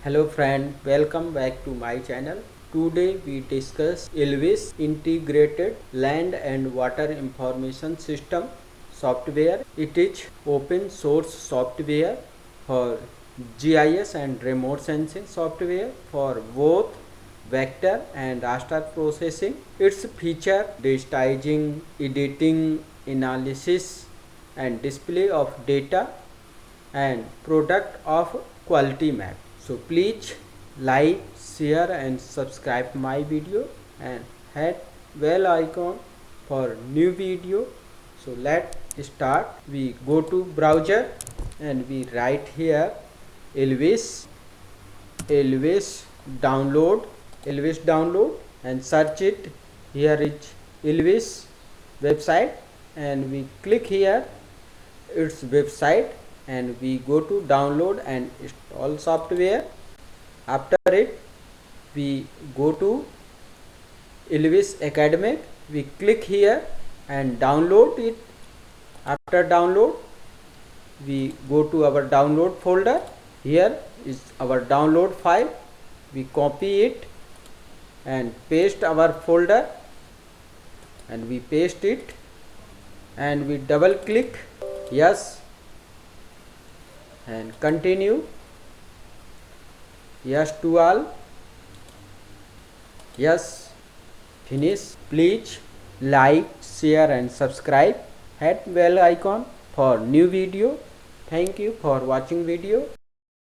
Hello friend, welcome back to my channel. Today we discuss ILWIS integrated land and water information system software. It is open source software for GIS and remote sensing software for both vector and raster processing. Its feature digitizing, editing, analysis and display of data and product of quality map. So please like, share and subscribe my video and hit bell icon for new video. So let's start. We go to browser and we write here ILWIS download and search it. Here is ILWIS website and we click here its website and we go to download and install software. After it we go to ILWIS academic, we click here and download it. After download we go to our download folder. Here is our download file. We copy it and paste our folder and we paste it and we double click yes and continue, yes to all, yes, finish. Please like, share and subscribe. Hit bell icon for new video. Thank you for watching video.